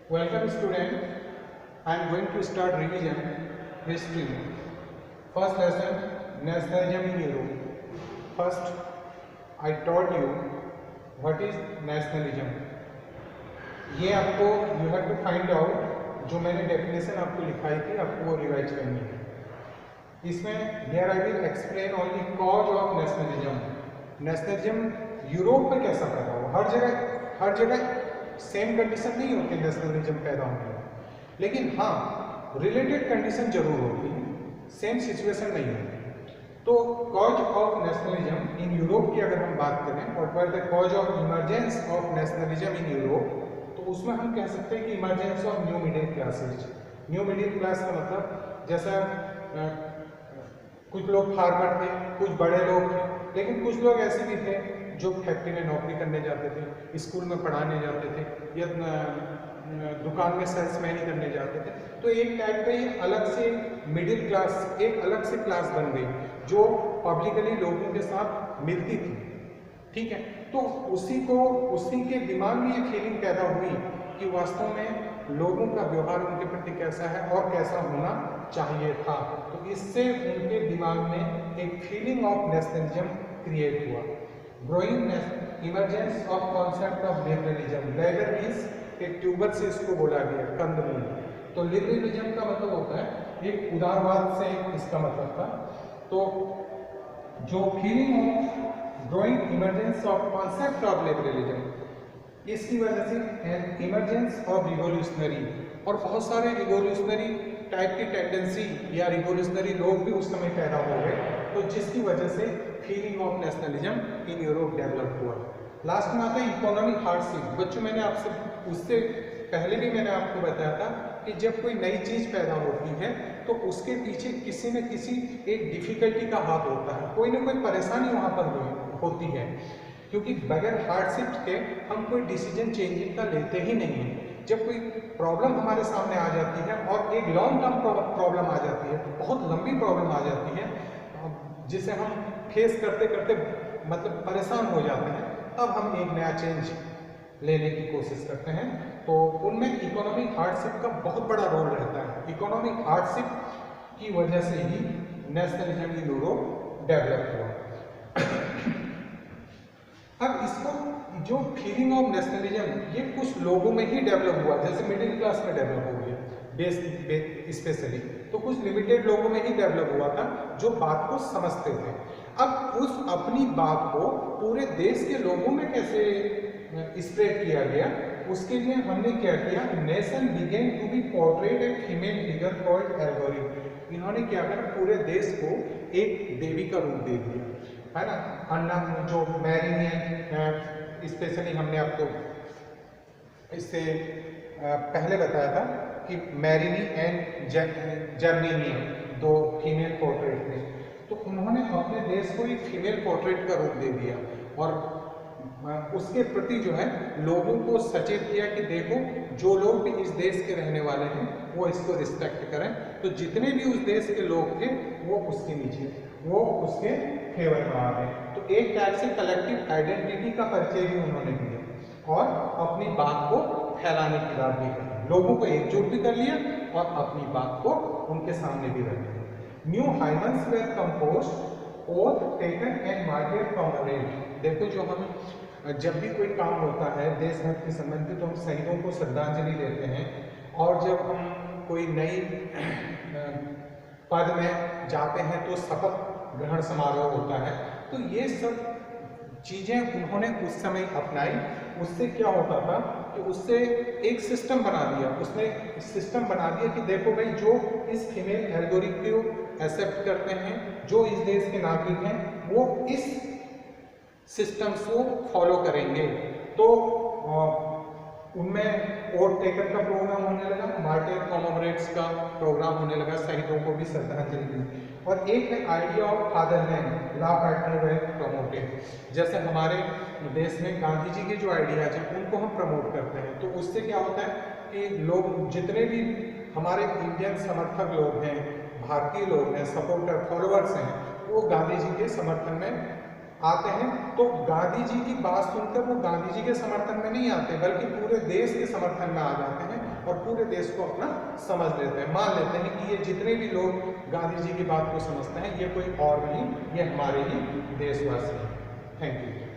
Welcome student. I am going to start revision history. First lesson nationalism in Europe. First I taught you what is nationalism. ये आपको you have to find out जो मैंने definition आपको लिखाई थी आपको वो रिवाइज करनी है. इसमें here I will explain only cause of nationalism. Nationalism Europe में कैसा पैदा हुआ. हर जगह सेम कंडीशन नहीं होती नेशनलिज्म पैदा होने में, लेकिन हाँ रिलेटेड कंडीशन जरूर होती है, सेम सिचुएशन नहीं होती. तो cause of nationalism in Europe की अगर हम बात करें, what were the cause of emergence of nationalism in Europe, तो उसमें हम कह सकते हैं कि emergence of new middle classes. New middle class का मतलब जैसा कुछ लोग फार्मर थे, कुछ बड़े लोग थे, लेकिन कुछ लोग ऐसे भी थे जो फैक्ट्री में नौकरी करने जाते थे, स्कूल में पढ़ाने जाते थे या दुकान में सेल्समैन करने जाते थे. तो एक टाइप का ये अलग से मिडिल क्लास, एक अलग से क्लास बन गई जो पब्लिकली लोगों के साथ मिलती थी. ठीक है, तो उसी के दिमाग में ये फीलिंग पैदा हुई कि वास्तव में लोगों का व्यवहार उनके प्रति कैसा है और कैसा होना चाहिए था. तो इससे उनके दिमाग में एक फीलिंग ऑफ नेशनलिज्म क्रिएट हुआ. Growing emergence of concept of liberalism. Labour means एक ट्यूबर से इसको बोला गया, कंदमूल. तो लिबरलिज्म का मतलब होता है एक उदारवाद से इसका मतलब था. तो जो feeling of growing emergence of concept of liberalism, इसकी वजह से इमरजेंस ऑफ रिवोल्यूशनरी, और बहुत सारे रिवोल्यूशनरी टाइप की टेंडेंसी या रिवोल्यूशनरी लोग भी उस समय पैदा हो गए, तो जिसकी वजह से feeling of nationalism in Europe develop हुआ. लास्ट में आता है इकोनॉमिक हार्डशिप. बच्चों मैंने आपसे उससे पहले भी मैंने आपको बताया था कि जब कोई नई चीज़ पैदा होती है तो उसके पीछे किसी न किसी एक डिफिकल्टी का हाथ होता है, कोई ना कोई परेशानी वहाँ पर होती है, क्योंकि बगैर हार्डशिप के हम कोई डिसीजन चेंजिंग का लेते ही नहीं हैं. जब कोई प्रॉब्लम हमारे सामने आ जाती है और एक लॉन्ग टर्म प्रॉब्लम आ जाती है, बहुत लंबी प्रॉब्लम आ जाती है जिसे हम फेस करते करते मतलब परेशान हो जाते हैं, तब हम एक नया चेंज लेने की कोशिश करते हैं. तो उनमें इकोनॉमिक हार्डशिप का बहुत बड़ा रोल रहता है. इकोनॉमिक हार्डशिप की वजह से ही नेशनलिज्म इन यूरोप डेवलप हुआ. अब इसको जो फीलिंग ऑफ नेशनलिज्म ये कुछ लोगों में ही डेवलप हुआ, जैसे मिडिल क्लास में डेवलप हो गया बेस स्पेशली, तो कुछ लिमिटेड लोगों में ही डेवलप हुआ था जो बात को समझते थे. अब उस अपनी बात को पूरे देश के लोगों में कैसे स्प्रेड किया गया, उसके लिए हमने क्या किया, nation began to be portrait a female figure called algorithm. इन्होंने क्या करा, पूरे देश को एक देवी का रूप दे दिया, है ना. अन्ना जो मैरी, स्पेशली हमने आपको इससे पहले बताया था कि मैरिनी एंड जर्मेनियम दो फीमेल पोर्ट्रेट थे, तो उन्होंने अपने देश को एक फीमेल पोर्ट्रेट का रूप दे दिया और उसके प्रति जो है लोगों को सचेत किया कि देखो जो लोग भी इस देश के रहने वाले हैं वो इसको रिस्पेक्ट करें. तो जितने भी उस देश के लोग थे वो उसके नीचे, वो उसके फेवर में आ गए. तो एक टाइप से कलेक्टिव आइडेंटिटी का परिचय भी उन्होंने दिया और अपनी बात को फैलाने की बात भी की, लोगों को एकजुट भी कर लिया और अपनी बात को उनके सामने भी रख दिया. New hymns were composed oath taken and market comrade. देखो जो हम जब भी कोई काम होता है देशभक्त के संबंधित तो हम शहीदों को श्रद्धांजलि देते हैं, और जब हम कोई नई पद में जाते हैं तो शपथ ग्रहण समारोह होता है. तो ये सब चीज़ें उन्होंने उस समय अपनाई. उससे क्या होता था कि उससे एक सिस्टम बना दिया, उसने सिस्टम बना दिया कि देखो भाई जो इस फीमेल एल्गोरिथम को एक्सेप्ट करते हैं, जो इस देश के नागरिक हैं, वो इस सिस्टम्स को फॉलो करेंगे. तो उनमें ओथ टेकन का प्रोग्राम होने लगा, मार्टिर कॉमरेड्स का प्रोग्राम होने लगा, शहीदों को भी श्रद्धांजलि दी. और एक है idea of fatherland, law partner well promoted. जैसे हमारे देश में गांधी जी के जो आइडियाज हैं उनको हम प्रमोट करते हैं, तो उससे क्या होता है कि लोग जितने भी हमारे इंडियन समर्थक लोग हैं, भारतीय लोग हैं, सपोर्टर फॉलोअर्स हैं, वो गांधी जी के समर्थन में आते हैं. तो गांधी जी की बात सुनकर वो गांधी जी के समर्थन में नहीं आते बल्कि पूरे देश के समर्थन में आ जाते हैं और पूरे देश को अपना समझ लेते हैं, मान लेते हैं कि ये जितने भी लोग गांधी जी की बात को समझते हैं ये कोई और नहीं, ये हमारे ही देशवासी हैं। Thank you.